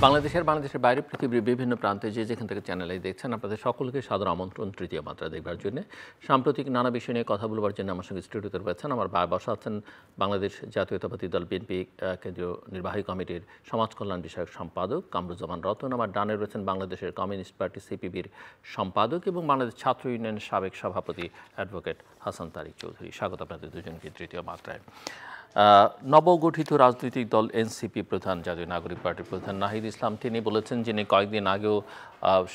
বাংলাদেশের বাইরে পৃথিবীর বিভিন্ন প্রান্তে যেখান থেকে চ্যানেলে দেখছেন আপনাদের সকলকে সাদর আমন্ত্রণ তৃতীয় মাত্রা দেখবার জন্য। সাম্প্রতিক নানা বিষয় নিয়ে কথা বলবার জন্য আমার সঙ্গে স্টুডিওতে রয়েছেন আমার বসা আছেন বাংলাদেশ জাতীয়তাবাদী দল বিএনপি কেন্দ্রীয় নির্বাহী কমিটির সমাজ কল্যাণ বিষয়ক সম্পাদক কামরুজ্জামান রতন, আমার ডানে রয়েছেন বাংলাদেশের কমিউনিস্ট পার্টি সিপিবির সম্পাদক এবং বাংলাদেশ ছাত্র ইউনিয়নের সাবেক সভাপতি অ্যাডভোকেট হাসান তারিক চৌধুরী। স্বাগত আপনাদের দুজনকে তৃতীয় মাত্রায়। নবগঠিত রাজনৈতিক দল এনসিপি প্রধান জাতীয় নাগরিক পার্টির প্রধান নাহিদ ইসলাম তিনি বলেছেন, যিনি কয়েকদিন আগেও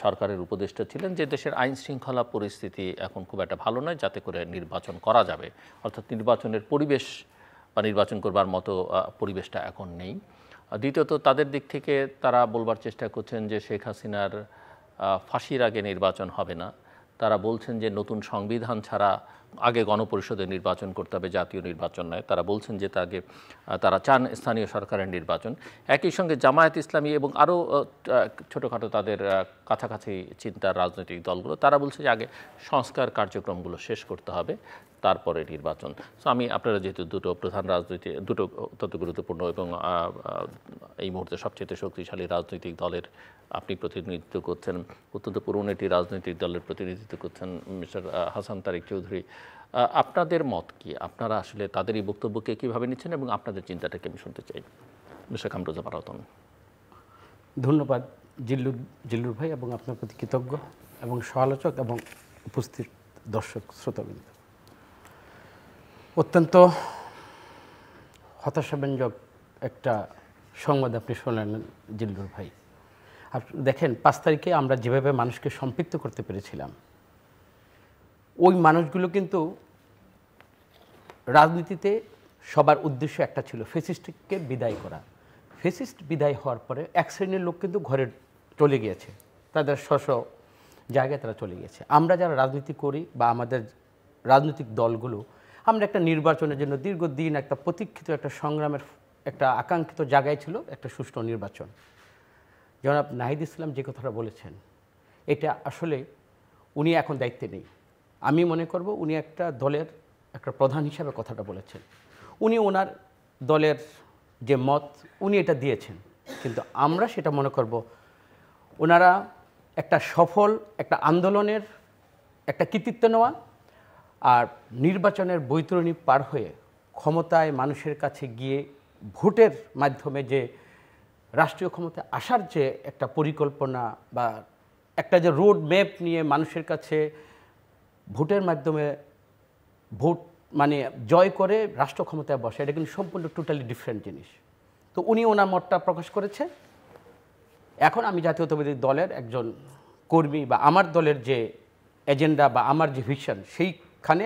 সরকারের উপদেষ্টা ছিলেন, যে দেশের আইন শৃঙ্খলা পরিস্থিতি এখন খুব একটা ভালো নয়, যাতে করে নির্বাচন করা যাবে, অর্থাৎ নির্বাচনের পরিবেশ বা নির্বাচন করবার মতো পরিবেশটা এখন নেই। দ্বিতীয়ত তাদের দিক থেকে তারা বলবার চেষ্টা করছেন যে শেখ হাসিনার ফাঁসির আগে নির্বাচন হবে না। তারা বলছেন যে নতুন সংবিধান ছাড়া আগে গণপরিষদে নির্বাচন করতে হবে, জাতীয় নির্বাচন নয়। তারা বলছেন যে তারা চান স্থানীয় সরকারের নির্বাচন। একই সঙ্গে জামায়াত ইসলামী এবং আরও ছোটোখাটো তাদের কাছাকাছি চিন্তার রাজনৈতিক দলগুলো তারা বলছে যে আগে সংস্কার কার্যক্রমগুলো শেষ করতে হবে, তারপরে নির্বাচন। সো আমি আপনারা যেহেতু দুটো অত্যন্ত গুরুত্বপূর্ণ এবং এই মুহূর্তে সবচেয়ে শক্তিশালী রাজনৈতিক দলের আপনি প্রতিনিধিত্ব করছেন, অত্যন্ত পুরনো একটি রাজনৈতিক দলের প্রতিনিধিত্ব করছেন মিস্টার হাসান তারিক চৌধুরী, আপনাদের মত কি? আপনারা আসলে তাদের এই বক্তব্যকে কীভাবে নিচ্ছেন এবং আপনাদের চিন্তাটাকে আমি শুনতে চাই। মিস্টার কামরুজ্জামান রতন। ধন্যবাদ জিল্লুর ভাই, এবং আপনার প্রতি কৃতজ্ঞ এবং সমালোচক এবং উপস্থিত দর্শক শ্রোতাবৃন্দ। অত্যন্ত হতাশাব্যঞ্জক একটা সংবাদ আপনি শোনালেন জিল্লুর ভাই। দেখেন, 5 তারিখে আমরা যেভাবে মানুষকে সম্পৃক্ত করতে পেরেছিলাম, ওই মানুষগুলো কিন্তু রাজনীতিতে সবার উদ্দেশ্য একটা ছিল, ফ্যাসিস্টকে বিদায় করা। ফ্যাসিস্ট বিদায় হওয়ার পরে এক শ্রেণীর লোক কিন্তু ঘরে চলে গিয়েছে, তাদের স্ব জায়গায় তারা চলে গিয়েছে। আমরা যারা রাজনীতি করি বা আমাদের রাজনৈতিক দলগুলো, আমরা একটা নির্বাচনের জন্য দীর্ঘদিন একটা প্রতীক্ষিত একটা সংগ্রামের একটা আকাঙ্ক্ষিত জায়গায় ছিল একটা সুষ্ঠু নির্বাচন। জনাব নাহিদ ইসলাম যে কথাটা বলেছেন, এটা আসলে উনি এখন দায়িত্বে নেই। আমি মনে করব উনি একটা দলের একটা প্রধান হিসাবে কথাটা বলেছেন। উনি ওনার দলের যে মত উনি এটা দিয়েছেন, কিন্তু আমরা সেটা মনে করব ওনারা একটা সফল একটা আন্দোলনের একটা কৃতিত্ব নেওয়া আর নির্বাচনের বৈতরণী পার হয়ে ক্ষমতায় মানুষের কাছে গিয়ে ভোটের মাধ্যমে যে রাষ্ট্রীয় ক্ষমতায় আসার যে একটা পরিকল্পনা বা একটা যে রোড ম্যাপ নিয়ে মানুষের কাছে ভোটের মাধ্যমে ভোট মানে জয় করে রাষ্ট্র ক্ষমতায় বসে, এটা কিন্তু সম্পূর্ণ টোটালি ডিফারেন্ট জিনিস। তো উনি ওনার মতটা প্রকাশ করেছে। এখন আমি জাতীয়তাবাদী দলের একজন কর্মী বা আমার দলের যে এজেন্ডা বা আমার যে ভিশন, সেইখানে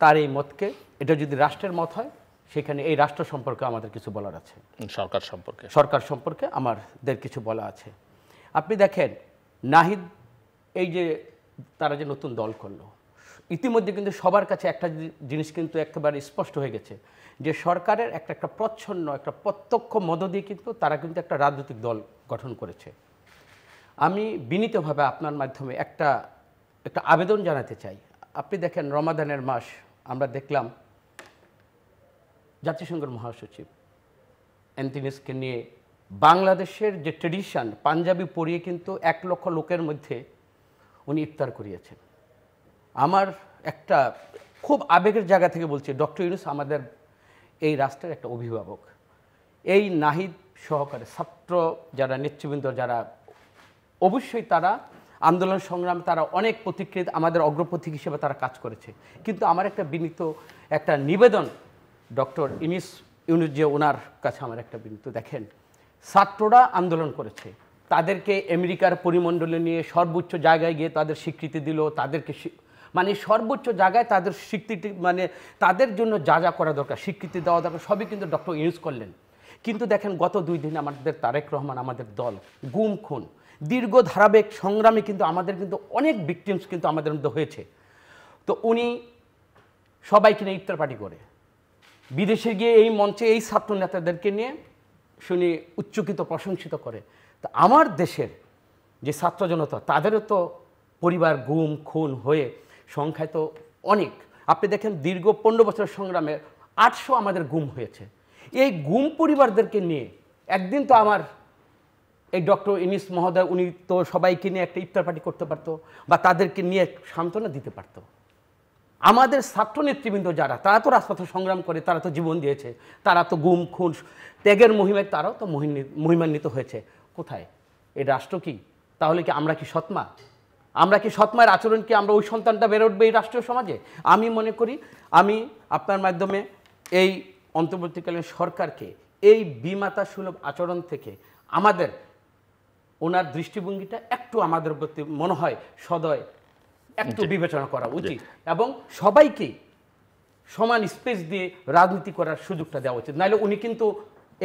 তার এই মতকে, এটা যদি রাষ্ট্রের মত হয়, সেখানে এই রাষ্ট্র সম্পর্কে আমাদের কিছু বলার আছে, সরকার সম্পর্কে আমাদের কিছু বলা আছে। আপনি দেখেন, নাহিদ এই যে তারা যে নতুন দল করলো, ইতিমধ্যে কিন্তু সবার কাছে একটা জিনিস কিন্তু একেবারে স্পষ্ট হয়ে গেছে যে সরকারের একটা প্রচ্ছন্ন একটা প্রত্যক্ষ মদত দিয়ে কিন্তু তারা কিন্তু একটা রাজনৈতিক দল গঠন করেছে। আমি বিনীতভাবে আপনার মাধ্যমে একটা আবেদন জানাতে চাই। আপনি দেখেন, রমাদানের মাস, আমরা দেখলাম জাতিসংঘের মহাসচিব অ্যান্টনিসকে নিয়ে বাংলাদেশের যে ট্রেডিশন পাঞ্জাবি পরিয়ে কিন্তু 1 লক্ষ লোকের মধ্যে উনি ইফতার করিয়েছেন। আমার একটা খুব আবেগের জায়গা থেকে বলছি, ডক্টর ইউনূস আমাদের এই রাষ্ট্রের একটা অভিভাবক। এই নাহিদ সহকারে ছাত্র যারা নেতৃবৃন্দ যারা, অবশ্যই তারা আন্দোলন সংগ্রামে তারা অনেক প্রতিক্রিয়া আমাদের অগ্রপথিক হিসেবে তারা কাজ করেছে। কিন্তু আমার একটা বিনীত একটা নিবেদন ডক্টর ইউনূস যে ওনার কাছে আমার একটা বিনীত, দেখেন ছাত্ররা আন্দোলন করেছে, তাদেরকে আমেরিকার পরিমণ্ডলে নিয়ে সর্বোচ্চ জায়গায় গিয়ে তাদের স্বীকৃতি দিল, তাদেরকে মানে সর্বোচ্চ জায়গায় তাদের স্বীকৃতি, মানে তাদের জন্য যা যা করা দরকার, স্বীকৃতি দেওয়া দরকার, সবই কিন্তু ডক্টর ইউনূস করলেন। কিন্তু দেখেন, গত 2 দিন আমাদের তারেক রহমান আমাদের দল গুম খুন দীর্ঘ ধারাবাহিক সংগ্রামে কিন্তু আমাদের কিন্তু অনেক ভিকটিমস কিন্তু আমাদের মধ্যে হয়েছে। তো উনি সবাইকে নিয়ে ইফতার পার্টি করে, বিদেশে গিয়ে এই মঞ্চে এই ছাত্র নেতাদেরকে নিয়ে শুনি উচ্চকিত প্রশংসিত করে। তো আমার দেশের যে ছাত্র জনতা, তাদেরও তো পরিবার গুম খুন হয়ে সংখ্যায় তো অনেক। আপনি দেখেন, দীর্ঘ 15 বছরের সংগ্রামে 800 আমাদের গুম হয়েছে। এই গুম পরিবারদেরকে নিয়ে একদিন তো আমার এই ডক্টর ইউনূস মহোদয় উনি তো সবাইকে নিয়ে একটা ইফতার পার্টি করতে পারতো বা তাদেরকে নিয়ে সান্ত্বনা দিতে পারতো। আমাদের ছাত্র নেতৃবৃন্দ যারা, তারা তো রাজপথে সংগ্রাম করে, তারা তো জীবন দিয়েছে, তারা তো গুম খুন ত্যাগের মহিমায় তারাও তো মহিমান্বিত হয়েছে। কোথায় এই রাষ্ট্র? কি তাহলে কি আমরা কি সৎমা? আমরা কি সৎমার আচরণ কি আমরা ওই সন্তানটা বেড়ে উঠবে এই রাষ্ট্রীয় সমাজে? আমি মনে করি আমি আপনার মাধ্যমে এই অন্তর্বর্তীকালীন সরকারকে এই বিমাতা সুলভ আচরণ থেকে আমাদের ওনার দৃষ্টিভঙ্গিটা একটু আমাদের প্রতি মনে হয় সদয় একটু বিবেচনা করা উচিত এবং সবাইকে সমান স্পেস দিয়ে রাজনীতি করার সুযোগটা দেওয়া উচিত। নাহলে উনি কিন্তু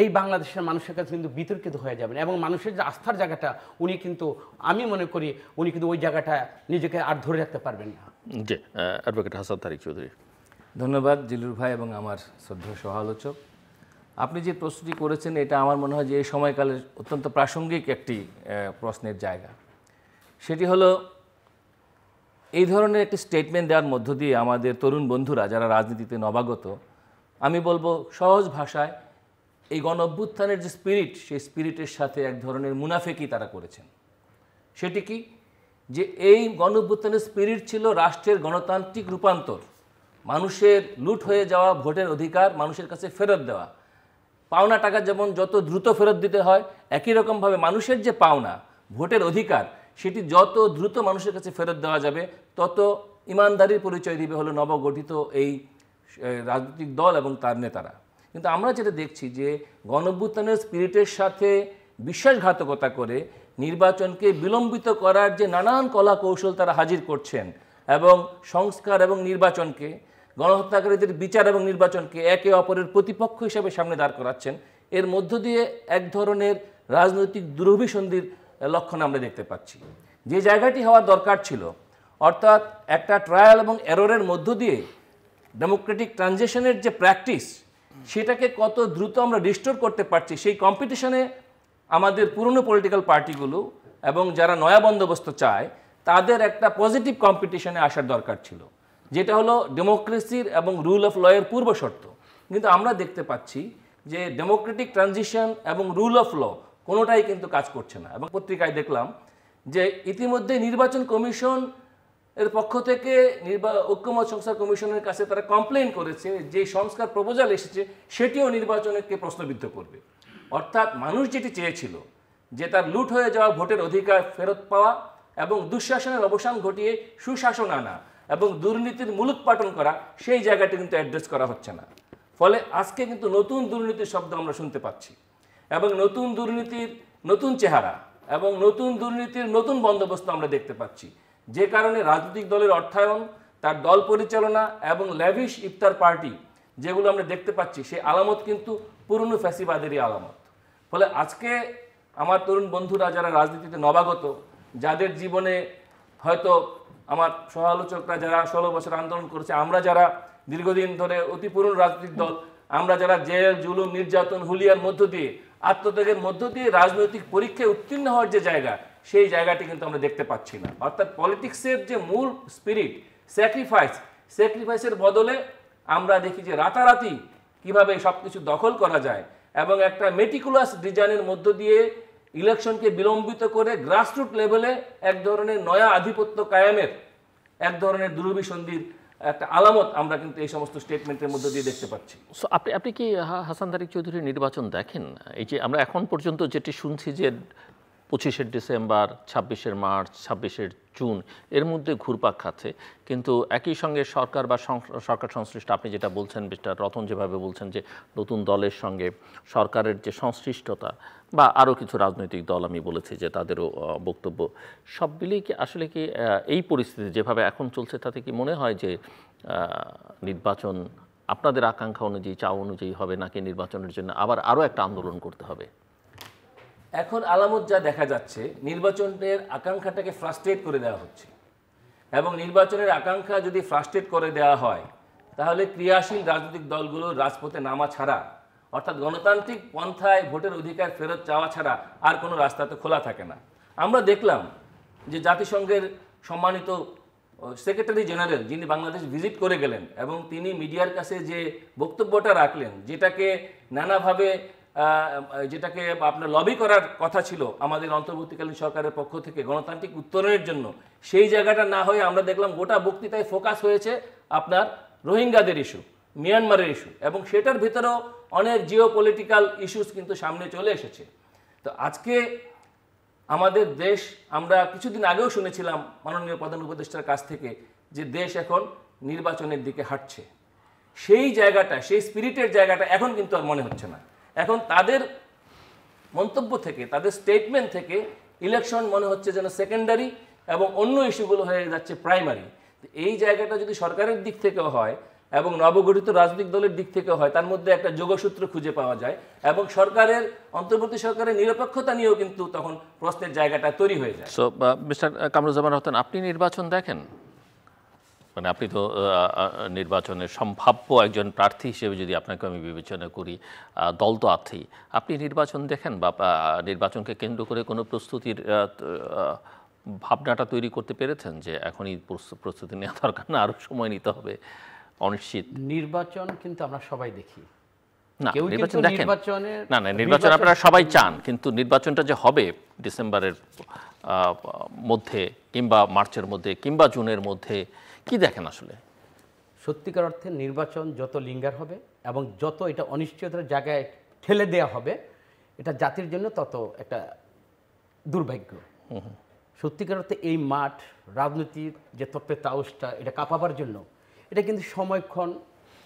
এই বাংলাদেশের মানুষের কাছে কিন্তু বিতর্কিত হয়ে যাবেন এবং মানুষের যে আস্থার জায়গাটা উনি কিন্তু, আমি মনে করি উনি কিন্তু ওই জায়গাটা নিজেকে আর ধরে রাখতে পারবেন না। জি, অ্যাডভোকেট হাসান তারিক চৌধুরী। ধন্যবাদ জিলুর ভাই এবং আমার শ্রদ্ধেয় সহ-আলোচক। আপনি যে প্রশ্নটি করেছেন এটা আমার মনে হয় যে এই সময়কালের অত্যন্ত প্রাসঙ্গিক একটি প্রশ্নের জায়গা। সেটি হলো এই ধরনের একটি স্টেটমেন্ট দেওয়ার মধ্য দিয়ে আমাদের তরুণ বন্ধুরা যারা রাজনীতিতে নবাগত, আমি বলবো সহজ ভাষায় এই গণ অভ্যুত্থানের যে স্পিরিট, সেই স্পিরিটের সাথে এক ধরনের মুনাফেকি তারা করেছেন। সেটি কি? যে এই গণ অভ্যুত্থানের স্পিরিট ছিল রাষ্ট্রের গণতান্ত্রিক রূপান্তর, মানুষের লুট হয়ে যাওয়া ভোটের অধিকার মানুষের কাছে ফেরত দেওয়া, পাওনা টাকা যেমন যত দ্রুত ফেরত দিতে হয়, একই রকমভাবে মানুষের যে পাওনা ভোটের অধিকার সেটি যত দ্রুত মানুষের কাছে ফেরত দেওয়া যাবে তত ইমানদারির পরিচয় দিবে হলো নবগঠিত এই রাজনৈতিক দল এবং তার নেতারা। কিন্তু আমরা যেটা দেখছি যে গণ অভ্যুত্থানের স্পিরিটের সাথে বিশ্বাসঘাতকতা করে নির্বাচনকে বিলম্বিত করার যে নানান কলা কৌশল তারা হাজির করছেন এবং সংস্কার এবং নির্বাচনকে, গণহত্যাকারীদের বিচার এবং নির্বাচনকে একে অপরের প্রতিপক্ষ হিসাবে সামনে দাঁড় করাচ্ছেন, এর মধ্য দিয়ে এক ধরনের রাজনৈতিক দুরভিসন্ধির লক্ষণ আমরা দেখতে পাচ্ছি। যে জায়গাটি হওয়ার দরকার ছিল, অর্থাৎ একটা ট্রায়াল এবং এররের মধ্য দিয়ে ডেমোক্রেটিক ট্রানজিশনের যে প্র্যাকটিস সেটাকে কত দ্রুত আমরা রিস্টোর করতে পারছি, সেই কম্পিটিশনে আমাদের পুরনো পলিটিক্যাল পার্টিগুলো এবং যারা নয়া বন্দোবস্ত চায় তাদের একটা পজিটিভ কম্পিটিশনে আসার দরকার ছিল, যেটা হলো ডেমোক্রেসির এবং রুল অফ লয়ের পূর্ব শর্ত। কিন্তু আমরা দেখতে পাচ্ছি যে ডেমোক্রেটিক ট্রানজিশন এবং রুল অফ ল কোনোটাই কিন্তু কাজ করছে না। এবং পত্রিকায় দেখলাম যে ইতিমধ্যে নির্বাচন কমিশন এর পক্ষ থেকে ঐক্যমত সংস্কার কমিশনের কাছে তারা কমপ্লেন করেছে যে সংস্কার প্রপোজাল এসেছে সেটিও নির্বাচনকে প্রশ্নবিদ্ধ করবে। অর্থাৎ মানুষ যেটি চেয়েছিল যে তার লুট হয়ে যাওয়া ভোটের অধিকার ফেরত পাওয়া এবং দুঃশাসনের অবসান ঘটিয়ে সুশাসন আনা এবং দুর্নীতির মূলোৎপাটন করা, সেই জায়গাটি কিন্তু অ্যাড্রেস করা হচ্ছে না। ফলে আজকে কিন্তু নতুন দুর্নীতির শব্দ আমরা শুনতে পাচ্ছি এবং নতুন দুর্নীতির নতুন চেহারা এবং নতুন দুর্নীতির নতুন বন্দোবস্ত আমরা দেখতে পাচ্ছি, যে কারণে রাজনৈতিক দলের অর্থায়ন, তার দল পরিচালনা এবং ল্যাভিশ ইফতার পার্টি যেগুলো আমরা দেখতে পাচ্ছি, সেই আলামত কিন্তু পুরনো ফ্যাসিবাদেরই আলামত। ফলে আজকে আমার তরুণ বন্ধুরা যারা রাজনীতিতে নবাগত, যাদের জীবনে হয়তো আমার সহ-আলোচকরা যারা 16 বছর আন্দোলন করেছে, আমরা যারা দীর্ঘদিন ধরে অতি পুরনো রাজনৈতিক দল, আমরা যারা জেল জুলুম নির্যাতন হুলিয়ার মধ্য দিয়ে আত্মত্যাগের মধ্য দিয়ে রাজনৈতিক পরীক্ষায় উত্তীর্ণ হওয়ার যে জায়গা, সেই জায়গাটি কিন্তু আমরা দেখতে পাচ্ছি না। অর্থাৎ পলিটিক্সের যে মূল স্পিরিট, স্যাক্রিফাইসের বদলে আমরা দেখি যে রাতারাতি কিভাবে সব কিছু দখল করা যায় এবং একটা মেটিকুলাস ডিজাইনের মধ্য দিয়ে ইলেকশনকে বিলম্বিত করে গ্রাসরুট লেভেলে এক ধরনের নয়া আধিপত্য কায়েমের এক ধরনের দুরভিসন্ধির একটা আলামত আমরা কিন্তু এই সমস্ত স্টেটমেন্টের মধ্য দিয়ে দেখতে পাচ্ছি। সো আপনি কি হাসান তারিক চৌধুরীর নির্বাচন দেখেন? এই যে আমরা এখন পর্যন্ত যেটি শুনছি যে 25শে ডিসেম্বর, 26শে মার্চ, 26শে জুন এর মধ্যে ঘুরপাক খাচ্ছে, কিন্তু একই সঙ্গে সরকার বা সরকার সংশ্লিষ্ট, আপনি যেটা বলছেন মিস্টার রতন যেভাবে বলছেন যে নতুন দলের সঙ্গে সরকারের যে সংশ্লিষ্টতা বা আরও কিছু রাজনৈতিক দল আমি বলেছি যে তাদেরও বক্তব্য, সব মিলিয়ে কি আসলে কি এই পরিস্থিতি যেভাবে এখন চলছে তাতে কি মনে হয় যে নির্বাচন আপনাদের আকাঙ্ক্ষা অনুযায়ী, চাওয়া অনুযায়ী হবে, নাকি নির্বাচনের জন্য আবার আরও একটা আন্দোলন করতে হবে? এখন আলামত যা দেখা যাচ্ছে, নির্বাচনের আকাঙ্ক্ষাটাকে ফ্রাস্ট্রেট করে দেওয়া হচ্ছে এবং নির্বাচনের আকাঙ্ক্ষা যদি ফ্রাস্ট্রেট করে দেওয়া হয় তাহলে ক্রিয়াশীল রাজনৈতিক দলগুলোর রাজপথে নামা ছাড়া, অর্থাৎ গণতান্ত্রিক পন্থায় ভোটের অধিকার ফেরত চাওয়া ছাড়া আর কোনো রাস্তা তো খোলা থাকে না। আমরা দেখলাম যে জাতিসংঘের সম্মানিত সেক্রেটারি জেনারেল যিনি বাংলাদেশ ভিজিট করে গেলেন এবং তিনি মিডিয়ার কাছে যে বক্তব্যটা রাখলেন, যেটাকে নানাভাবে যেটাকে আপনার লবি করার কথা ছিল আমাদের অন্তর্বর্তীকালীন সরকারের পক্ষ থেকে গণতান্ত্রিক উত্তরণের জন্য, সেই জায়গাটা না হয়ে আমরা দেখলাম গোটা বক্তৃতায় ফোকাস হয়েছে আপনার রোহিঙ্গাদের ইস্যু, মিয়ানমারের ইস্যু, এবং সেটার ভিতরেও অনেক জিও পলিটিক্যাল ইস্যুস কিন্তু সামনে চলে এসেছে। তো আজকে আমাদের দেশ, আমরা কিছুদিন আগেও শুনেছিলাম মাননীয় প্রধান উপদেষ্টার কাছ থেকে যে দেশ এখন নির্বাচনের দিকে হাঁটছে, সেই জায়গাটা, সেই স্পিরিটের জায়গাটা এখন কিন্তু আর মনে হচ্ছে না। এখন তাদের মন্তব্য থেকে, তাদের স্টেটমেন্ট থেকে ইলেকশন মনে হচ্ছে যেন সেকেন্ডারি এবং অন্য ইস্যুগুলো হয়ে যাচ্ছে প্রাইমারি। এই জায়গাটা যদি সরকারের দিক থেকেও হয় এবং নবগঠিত রাজনৈতিক দলের দিক থেকেও হয়, তার মধ্যে একটা যোগসূত্র খুঁজে পাওয়া যায় এবং সরকারের, অন্তর্বর্তী সরকারের নিরপেক্ষতা নিয়েও কিন্তু তখন প্রশ্নের জায়গাটা তৈরি হয়ে যায়। সো মিস্টার কামরুজ্জামান রহমান, আপনি নির্বাচন দেখেন? মানে আপনি তো নির্বাচনের সম্ভাব্য একজন প্রার্থী হিসেবে যদি আপনাকে আমি বিবেচনা করি, দল তো আছেই, আপনি নির্বাচন দেখেন বা নির্বাচনকে কেন্দ্র করে কোনো প্রস্তুতির ভাবনাটা তৈরি করতে পেরেছেন যে এখনই প্রস্তুতি নেওয়া দরকার, না আরও সময় নিতে হবে, অনিশ্চিত? নির্বাচন কিন্তু আমরা সবাই দেখি, না কেউ নির্বাচন কিন্তু দেখেন, নির্বাচনের না নির্বাচন আপনারা সবাই চান, কিন্তু নির্বাচনটা যে হবে ডিসেম্বরের মধ্যে কিংবা মার্চের মধ্যে কিংবা জুনের মধ্যে, কি দেখেন আসলে? সত্যিকার অর্থে নির্বাচন যত লিঙ্গার হবে এবং যত এটা অনিশ্চয়তার জায়গায় ঠেলে দেওয়া হবে, এটা জাতির জন্য তত একটা দুর্ভাগ্য। সত্যিকার অর্থে এই মাঠ, রাজনীতির যে তত্ত্বের তাউসটা, এটা কাঁপাবার জন্য এটা কিন্তু সময়ক্ষণ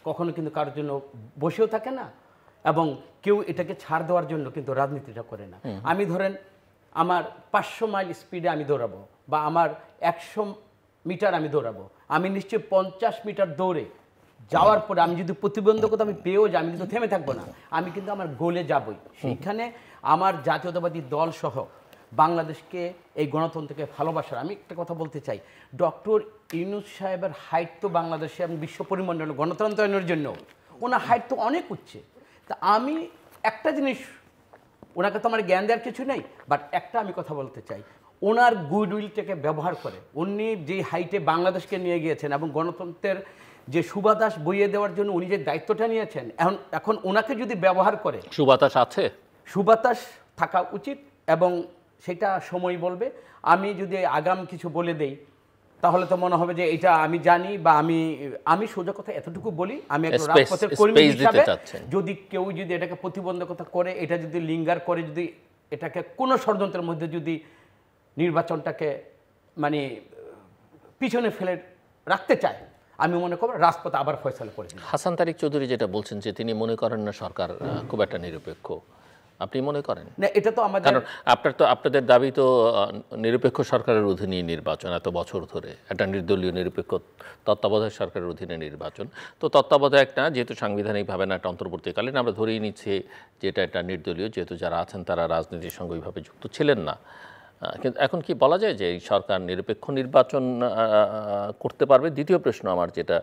কখনো কিন্তু কারোর জন্য বসেও থাকে না, এবং কেউ এটাকে ছাড় দেওয়ার জন্য কিন্তু রাজনীতিটা করে না। আমি ধরেন আমার 500 মাইল স্পিডে আমি দৌড়াবো বা আমার 100 মিটার আমি দৌড়াবো, আমি নিশ্চয়ই 50 মিটার দৌড়ে যাওয়ার পরে আমি যদি প্রতিবন্ধকতা আমি পেয়েও যাই, আমি কিন্তু থেমে থাকবো না, আমি কিন্তু আমার গোলে যাবই। সেইখানে আমার জাতীয়তাবাদী দল সহ বাংলাদেশকে, এই গণতন্ত্রকে ভালোবাসার, আমি একটা কথা বলতে চাই, ডক্টর ইউনূস সাহেবের হাইট তো বাংলাদেশে এবং বিশ্ব পরিমণ্ডলে গণতন্ত্রায়নের জন্য ওনার হাইট তো অনেক উঠছে। তা আমি একটা জিনিস, ওনাকে তো আমার জ্ঞান দেওয়ার কিছু নেই, বাট একটা আমি কথা বলতে চাই, ওনার গুডউইলটাকে ব্যবহার করে উনি যে হাইটে বাংলাদেশকে নিয়ে গিয়েছেন এবং গণতন্ত্রের যে সুবাতাস বইয়ে দেওয়ার জন্য উনি যে দায়িত্বটা নিয়েছেন, এখন ওনাকে যদি ব্যবহার করে, সুবাতাস আছে, সুবাতাস থাকা উচিত এবং সেটা সময় বলবে। আমি যদি আগাম কিছু বলে দেই তাহলে তো মনে হবে যে এটা আমি জানি, বা আমি সোজা কথা এতটুকু বলি, আমি একটা রাজপথের কর্মী হিসাবে যদি কেউ যদি এটাকে প্রতিবন্ধকতা করে, এটা যদি লিঙ্গার করে, যদি এটাকে কোনো ষড়যন্ত্রের মধ্যে যদি নির্বাচনটাকে মানে পিছনে ফেলে রাখতে চায়, আমি মনে করব রাজপথ আবার ফয়সালা করে দিই। হাসান তারিক চৌধুরী যেটা বলছেন যে তিনি মনে করেন না সরকার খুব একটা নিরপেক্ষ, আপনি মনে করেন? না, এটা তো আমাদের, কারণ আপনাদের দাবি তো নিরপেক্ষ সরকারের অধীনে নির্বাচন, এত বছর ধরে একটা নির্দলীয় নিরপেক্ষ তত্ত্বাবধায়ক সরকারের অধীনে নির্বাচন। তো তত্ত্বাবধায়ক না, যেহেতু সাংবিধানিকভাবে না একটা অন্তর্বর্তীকালীন, আমরা ধরেই নিচ্ছি যে এটা একটা নির্দলীয়, যেহেতু যারা আছেন তারা রাজনীতির সঙ্গে ওইভাবে যুক্ত ছিলেন না। কিন্তু এখন কি বলা যায় যে এই সরকার নিরপেক্ষ নির্বাচন করতে পারবে? দ্বিতীয় প্রশ্ন আমার, যেটা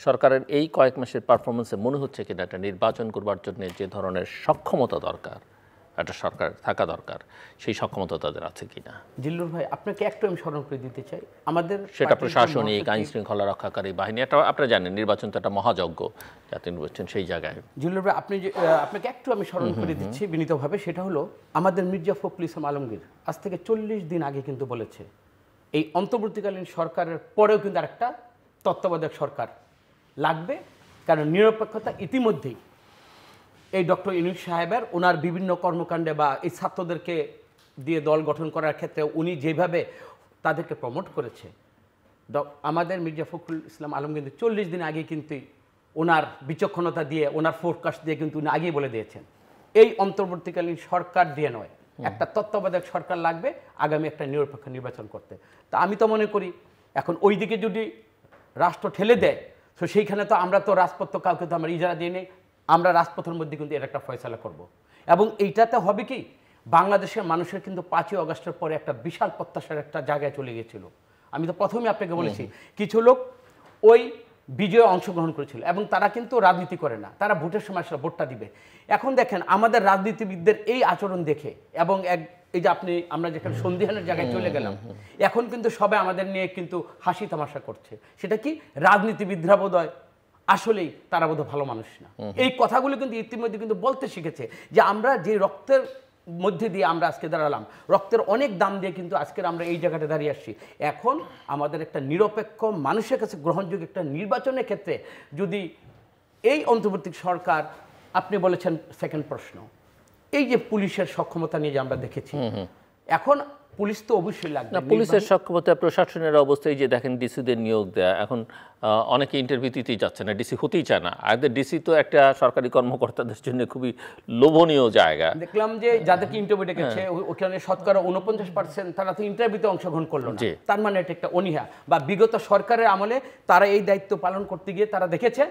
সরকারের এই কয়েক মাসের পারফরমেন্সে মনে হচ্ছে কিনা একটা নির্বাচন করবার জন্য যে ধরনের সক্ষমতা দরকার, একটা সরকার থাকা দরকার, সেই সক্ষমতা তাদের আছে কিনা? জিল্লুর ভাই, আপনাকে একটু আমি স্মরণ করে দিতে চাই, আমাদের সেটা প্রশাসনিক, আইন শৃঙ্খলা রক্ষাকারী বাহিনী, এটা আপনারা জানেন নির্বাচন তো একটা মহাযজ্ঞ, জাতীয় নির্বাচন, সেই জায়গায় জিল্লুর ভাই আপনাকে একটু আমি স্মরণ করে দিচ্ছি বিনীতভাবে। সেটা হলো আমাদের মির্জা ফখরুল ইসলাম আলমগীর আজ থেকে 40 দিন আগে কিন্তু বলেছে এই অন্তর্বর্তীকালীন সরকারের পরেও কিন্তু আরেকটা তত্ত্বাবধায়ক সরকার লাগবে, কারণ নিরপেক্ষতা ইতিমধ্যেই এই ডক্টর ইউনূস সাহেবের ওনার বিভিন্ন কর্মকাণ্ডে বা এই ছাত্রদেরকে দিয়ে দল গঠন করার ক্ষেত্রে উনি যেভাবে তাদেরকে প্রমোট করেছে, আমাদের মির্জা ফখরুল ইসলাম আলমগীর 40 দিন আগে কিন্তু ওনার বিচক্ষণতা দিয়ে, ওনার ফোরকাস্ট দিয়ে কিন্তু উনি আগেই বলে দিয়েছেন এই অন্তর্বর্তীকালীন সরকার দিয়ে নয়, একটা তত্ত্বাবধায়ক সরকার লাগবে আগামী একটা নিরপেক্ষ নির্বাচন করতে। তা আমি তো মনে করি এখন ওই দিকে যদি রাষ্ট্র ঠেলে দেয়, তো সেইখানে তো আমরা তো রাজপথ তো কাউকে তো আমরা ইজারা দিয়ে নেই, আমরা রাজপথের মধ্যে কিন্তু এর একটা ফয়সালা করব। এবং এইটাতে হবে কি, বাংলাদেশের মানুষের কিন্তু 5ই আগস্টের পরে একটা বিশাল প্রত্যাশার একটা জায়গায় চলে গিয়েছিল। আমি তো প্রথমেই আপনাকে বলেছি, কিছু লোক ওই বিজয়ে অংশগ্রহণ করেছিল এবং তারা কিন্তু রাজনীতি করে না, তারা ভোটের সময় আসলে ভোটটা দিবে। এখন দেখেন আমাদের রাজনীতিবিদদের এই আচরণ দেখে, এবং এই যে আমরা যেখানে সন্ধিহানের জায়গায় চলে গেলাম, এখন কিন্তু সবাই আমাদের নিয়ে কিন্তু হাসি তামাশা করছে। সেটা কি, রাজনীতিবিদরা বোধহয় আসলেই তারা বোধহয় ভালো মানুষ না। এই কথাগুলো কিন্তু ইতিমধ্যে কিন্তু বলতে শিখেছে যে আমরা যে রক্তের মধ্যে দিয়ে আমরা আজকে দাঁড়ালাম, রক্তের অনেক দাম দিয়ে কিন্তু আজকের আমরা এই জায়গাটা দাঁড়িয়ে আসছি। এখন আমাদের একটা নিরপেক্ষ মানুষের কাছে গ্রহণযোগ্য একটা নির্বাচনের ক্ষেত্রে যদি এই অন্তর্বর্তী সরকার, আপনি বলেছেন সেকেন্ড প্রশ্ন, এই যে পুলিশের সক্ষমতা নিয়ে যে আমরা দেখেছি, এখন পুলিশ তো অবশ্যই লাগবে। না, পুলিশের সক্ষমতা, প্রশাসনের অবস্থায় যে দেখেন ডিসিদের নিয়োগ দেয়া, এখন অনেকে ইন্টারভিউ দিতেই যাচ্ছে না, ডিসি হতেই চায় না। আর ডিসি তো একটা সরকারি কর্মকর্তাদের জন্য খুবই লোভনীয় জায়গা। দেখলাম যে যাদেরকে ইন্টারভিউ ডেকেছে ওখানে শতকরা 49% তারা তো ইন্টারভিউতে অংশগ্রহণ করলো না। তার মানে এটা একটা অনীহা, বা বিগত সরকারের আমলে তারা এই দায়িত্ব পালন করতে গিয়ে তারা দেখেছে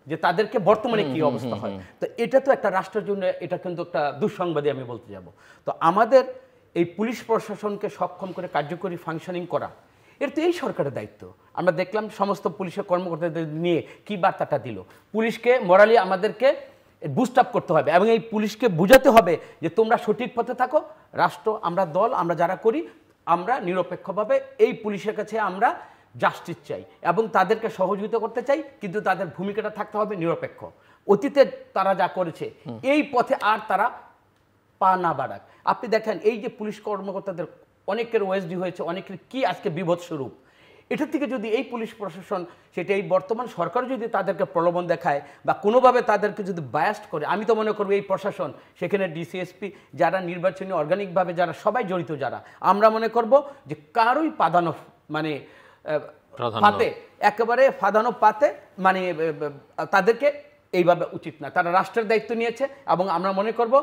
যে তাদেরকে বর্তমানে কি অবস্থা হয়। তো এটা তো একটা রাষ্ট্রের জন্য এটা কিন্তু একটা দুঃসংবাদই আমি বলতে যাব। তো আমাদের এই পুলিশ প্রশাসনকে সক্ষম করে কার্যকরী ফাংশনিং করা, এর তো এই সরকারের দায়িত্ব। আমরা দেখলাম সমস্ত পুলিশের কর্মকর্তাদের নিয়ে কি বার্তাটা দিল। পুলিশকে মোরালি আমাদেরকে বুস্ট আপ করতে হবে এবং এই পুলিশকে বুঝাতে হবে যে তোমরা সঠিক পথে থাকো, রাষ্ট্র, আমরা দল, আমরা যারা করি, আমরা নিরপেক্ষভাবে এই পুলিশের কাছে আমরা জাস্টিস চাই এবং তাদেরকে সহযোগিতা করতে চাই, কিন্তু তাদের ভূমিকাটা থাকতে হবে নিরপেক্ষ। অতীতে তারা যা করেছে এই পথে আর তারা পা না বাড়াক। আপনি দেখেন এই যে পুলিশ কর্মকর্তাদের অনেকের ওএসডি হয়েছে, অনেকের কি আজকে বিভৎ স্বরূপ। এটা থেকে যদি এই পুলিশ প্রশাসন, সেটা এই বর্তমান সরকার যদি তাদেরকে প্রলোভন দেখায় বা কোনোভাবে তাদেরকে যদি বায়াস্ট করে, আমি তো মনে করবো এই প্রশাসন, সেখানে ডিসিএসপি যারা নির্বাচনী অর্গানিকভাবে যারা সবাই জড়িত, যারা, আমরা মনে করব যে কারোই পাদানো মানে পাতে, একেবারে ফাদানো পাতে মানে তাদেরকে এইভাবে উচিত না। তারা রাষ্ট্রের দায়িত্ব নিয়েছে এবং আমরা মনে করব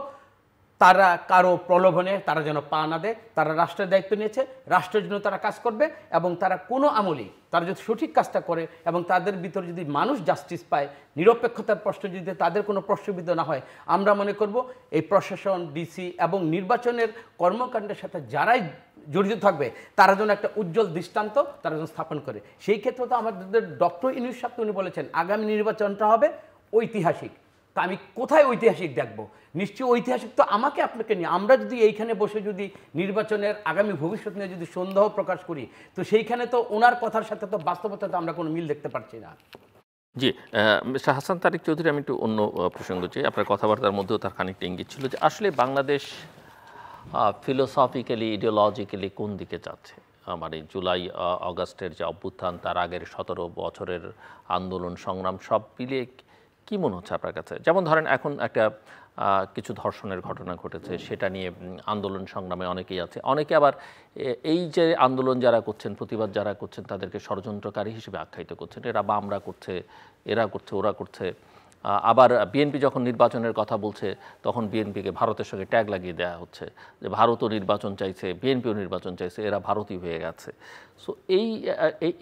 তারা কারো প্রলোভনে তারা যেন পা না দেয়। তারা রাষ্ট্রের দায়িত্ব নিয়েছে, রাষ্ট্রের জন্য তারা কাজ করবে এবং তারা কোনো আমলেই তারা যদি সঠিক কাজটা করে এবং তাদের ভিতরে যদি মানুষ জাস্টিস পায়, নিরপেক্ষতার প্রশ্ন যদি তাদের কোনো প্রশ্নবিদ্ধ না হয়, আমরা মনে করব এই প্রশাসন, ডিসি এবং নির্বাচনের কর্মকাণ্ডের সাথে যারাই জড়িত থাকবে তারা যেন একটা উজ্জ্বল দৃষ্টান্ত তারা যেন স্থাপন করে। সেই ক্ষেত্রে তো আমাদের ডক্টর ইউনূস সাহেব উনি বলেছেন আগামী নির্বাচনটা হবে ঐতিহাসিক। তা আমি কোথায় ঐতিহাসিক দেখব? নিশ্চয়ই ঐতিহাসিক তো আমাকে আপনাকে নিয়ে। আমরা যদি এইখানে বসে যদি নির্বাচনের আগামী ভবিষ্যৎ নিয়ে যদি সন্দেহ প্রকাশ করি, তো সেইখানে তো ওনার কথার সাথে তো বাস্তবতাতে আমরা কোনো মিল দেখতে পারছি না। জি, মিস্টার হাসান তারিক চৌধুরী, আমি একটু অন্য প্রসঙ্গ চাই। আপনার কথাবার্তার মধ্যেও তার খানিকটা ইঙ্গিত ছিল যে আসলে বাংলাদেশ ফিলোসফিক্যালি, ইডিওলজিক্যালি কোন দিকে যাচ্ছে। মানে জুলাই আগস্টের যে অভ্যুত্থান, তার আগের 17 বছরের আন্দোলন সংগ্রাম সব মিলিয়ে কি মনে হচ্ছে আপনার কাছে? যেমন ধরেন এখন একটা কিছু ধর্ষণের ঘটনা ঘটেছে, সেটা নিয়ে আন্দোলন সংগ্রামে অনেকেই আছে। অনেকে আবার এই যে আন্দোলন যারা করছেন, প্রতিবাদ যারা করছেন, তাদেরকে ষড়যন্ত্রকারী হিসেবে আখ্যায়িত করছেন। এরা বামরা করছে, এরা করছে, ওরা করছে। আবার বিএনপি যখন নির্বাচনের কথা বলছে, তখন বিএনপিকে ভারতের সঙ্গে ট্যাগ লাগিয়ে দেওয়া হচ্ছে যে ভারতও নির্বাচন চাইছে, বিএনপিও নির্বাচন চাইছে, এরা ভারতই হয়ে গেছে। সো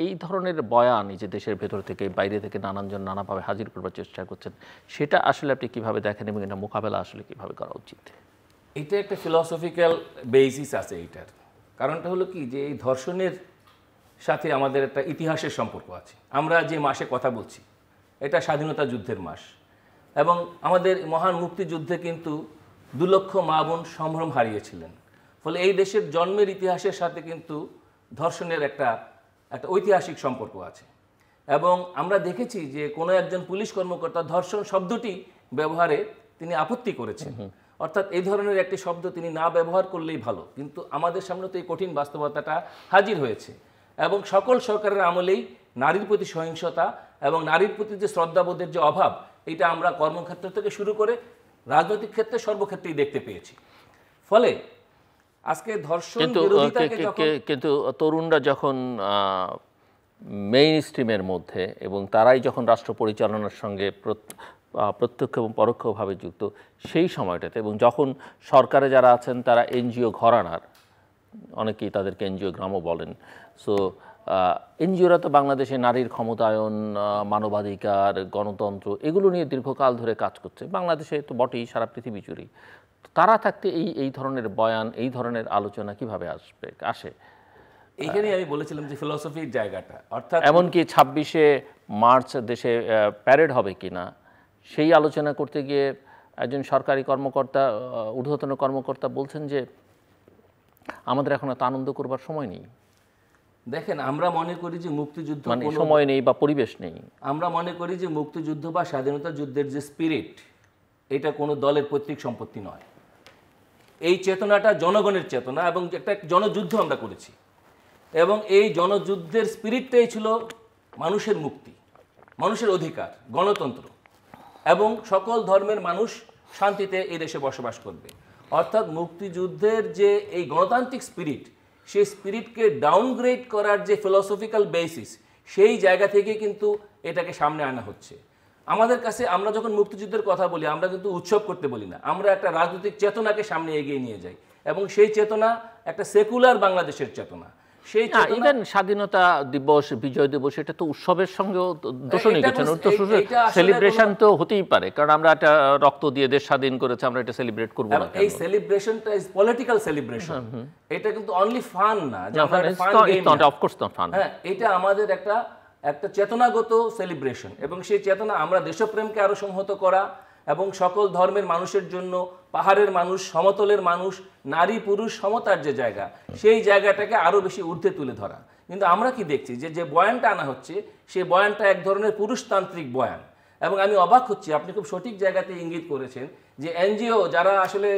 এই ধরনের বয়ান এই যে দেশের ভেতর থেকে বাইরে থেকে নানানজন নানাভাবে হাজির করবার চেষ্টা করছেন, সেটা আসলে আপনি কীভাবে দেখেন এবং এটা মোকাবেলা আসলে কীভাবে করা উচিত? এটা একটা ফিলসফিক্যাল বেসিস আছে এইটার। কারণটা হলো কি, যে এই ধর্ষণের সাথে আমাদের একটা ইতিহাসের সম্পর্ক আছে। আমরা যে মাসে কথা বলছি, এটা স্বাধীনতা যুদ্ধের মাস, এবং আমাদের মহান মুক্তিযুদ্ধে কিন্তু 2 লক্ষ মা বোন সম্ভ্রম হারিয়েছিলেন। ফলে এই দেশের জন্মের ইতিহাসের সাথে কিন্তু ধর্ষণের একটা ঐতিহাসিক সম্পর্ক আছে। এবং আমরা দেখেছি যে কোনো একজন পুলিশ কর্মকর্তা ধর্ষণ শব্দটি ব্যবহারে তিনি আপত্তি করেছেন। অর্থাৎ এই ধরনের একটি শব্দ তিনি না ব্যবহার করলেই ভালো, কিন্তু আমাদের সামনে তো এই কঠিন বাস্তবতাটা হাজির হয়েছে। এবং সকল সরকারের আমলেই নারীর প্রতি সহিংসতা এবং নারীর প্রতি যে শ্রদ্ধাবোধের যে অভাব, এটা আমরা কর্মক্ষেত্র থেকে শুরু করে রাজনৈতিক ক্ষেত্রে সর্বক্ষেত্রেই দেখতে পেয়েছি। ফলে আজকে ধর্ষণ বিরোধিতাকে কিন্তু তরুণরা যখন মেইন স্ট্রিমের মধ্যে এবং তারাই যখন রাষ্ট্র পরিচালনার সঙ্গে প্রত্যক্ষ এবং পরোক্ষভাবে যুক্ত, সেই সময়টাতে, এবং যখন সরকারে যারা আছেন তারা এনজিও ঘরানার, অনেকেই তাদেরকে এনজিও গ্রামও বলেন। সো এনজিওরা তো বাংলাদেশে নারীর ক্ষমতায়ন, মানবাধিকার, গণতন্ত্র এগুলো নিয়ে দীর্ঘকাল ধরে কাজ করছে। বাংলাদেশে তো বটেই, সারা পৃথিবী জুড়েই। তারা থাকতে এই ধরনের বয়ান, এই ধরনের আলোচনা কিভাবে আসে? এইখানেই আমি বলেছিলাম যে ফিলসফির জায়গাটা, অর্থাৎ এমনকি 26শে মার্চ দেশে প্যারেড হবে কিনা সেই আলোচনা করতে গিয়ে একজন সরকারি কর্মকর্তা, ঊর্ধ্বতন কর্মকর্তা বলছেন যে আমাদের এখন এত আনন্দ করবার সময় নেই। দেখেন, আমরা মনে করি যে মুক্তিযুদ্ধ মানে সময় নেই বা পরিবেশ নেই। আমরা মনে করি যে মুক্তিযুদ্ধ বা স্বাধীনতা যুদ্ধের যে স্পিরিট, এটা কোনো দলের পৈতৃক সম্পত্তি নয়। এই চেতনাটা জনগণের চেতনা এবং একটা জনযুদ্ধ আমরা করেছি, এবং এই জনযুদ্ধের স্পিরিটটাই ছিল মানুষের মুক্তি, মানুষের অধিকার, গণতন্ত্র, এবং সকল ধর্মের মানুষ শান্তিতে এই দেশে বসবাস করবে। অর্থাৎ মুক্তিযুদ্ধের যে এই গণতান্ত্রিক স্পিরিট, সেই স্পিরিটকে ডাউনগ্রেড করার যে ফিলসফিক্যাল বেসিস, সেই জায়গা থেকে কিন্তু এটাকে সামনে আনা হচ্ছে। আমাদের কাছে আমরা যখন মুক্তিযুদ্ধের কথা বলি, আমরা কিন্তু উৎসব করতে বলি না, আমরা একটা রাজনৈতিক চেতনাকে সামনে এগিয়ে নিয়ে যাই, এবং সেই চেতনা একটা সেকুলার বাংলাদেশের চেতনা। সেই ইভেন স্বাধীনতা দিবস, বিজয় দিবস, এটা তো উৎসবের সঙ্গেও দোষণীয় কিছু না, তো সেলিব্রেশন তো হতেই পারে, কারণ আমরা একটা রক্ত দিয়ে দেশ স্বাধীন করেছে, আমরা এটা সেলিব্রেট করব না। এই সেলিব্রেশনটা ইজ পলিটিক্যাল সেলিব্রেশন, এটা কিন্তু অনলি ফান না, যে আমরা ফান গেম না, অফ কোর্স নট ফান। হ্যাঁ, এটা আমাদের একটা চেতনাগত সেলিব্রেশন, এবং সেই চেতনা আমরা দেশপ্রেমকে আরো সংহত করা, এবং সকল ধর্মের মানুষের জন্য, পাহাড়ের মানুষ, সমতলের মানুষ, নারী পুরুষ সমতার যে জায়গা, সেই জায়গাটাকে আরো বেশি ঊর্ধ্বে তুলে ধরা। কিন্তু আমরা কি দেখছি, যে বয়ানটা আনা হচ্ছে, সেই বয়ানটা এক ধরনের পুরুষতান্ত্রিক বয়ান। এবং আমি অবাক হচ্ছি, আপনি খুব সঠিক জায়গাতে ইঙ্গিত করেছেন, যে এনজিও যারা আসলে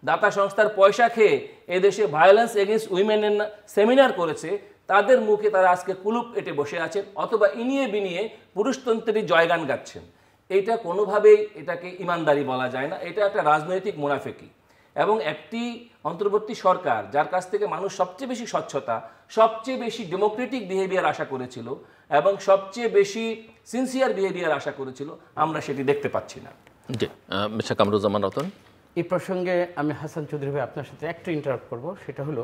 দাতা সংস্থার পয়সা খেয়ে এদেশে ভায়োলেন্স এগেইনস্ট উইমেনের সেমিনার করেছে, তাদের মুখে তারা আজকে কুলুপ এঁটে বসে আছেন, অথবা ইনিয়ে বিনিয়ে পুরুষতন্ত্রেরই জয়গান গাচ্ছেন। এইটা কোনোভাবেই এটাকে ইমানদারি বলা যায় না, এটা একটা রাজনৈতিক মুনাফেকি। এবং একটি অন্তর্বর্তী সরকার, যার কাছ থেকে মানুষ সবচেয়ে বেশি স্বচ্ছতা, সবচেয়ে বেশি ডেমোক্রেটিক বিহেভিয়ার আশা করেছিল, এবং সবচেয়ে বেশি সিনসিয়ার বিহেভিয়ার আশা করেছিল, আমরা সেটি দেখতে পাচ্ছি না। জি, মিস্টার কামরুজ্জামান রতন। এই প্রসঙ্গে আমি হাসান চৌধুরী ভাই আপনার সাথে একটু ইন্টারাপ্ট করব। সেটা হলো,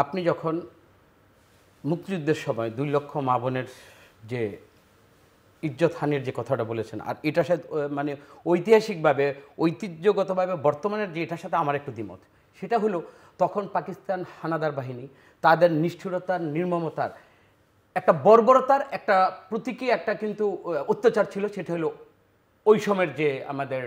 আপনি যখন মুক্তিযুদ্ধের সময় 2 লক্ষ মা বোনের যে ইজ্জত হানির যে কথাটা বলেছেন, আর এটার সাথে মানে ঐতিহাসিকভাবে, ঐতিহ্যগতভাবে বর্তমানের যে এটার সাথে আমার একটু দ্বিমত। সেটা হলো, তখন পাকিস্তান হানাদার বাহিনী তাদের নিষ্ঠুরতার, নির্মমতার, একটা বর্বরতার একটা প্রতীকী একটা কিন্তু অত্যাচার ছিল। সেটা হলো ওই সময়ের যে আমাদের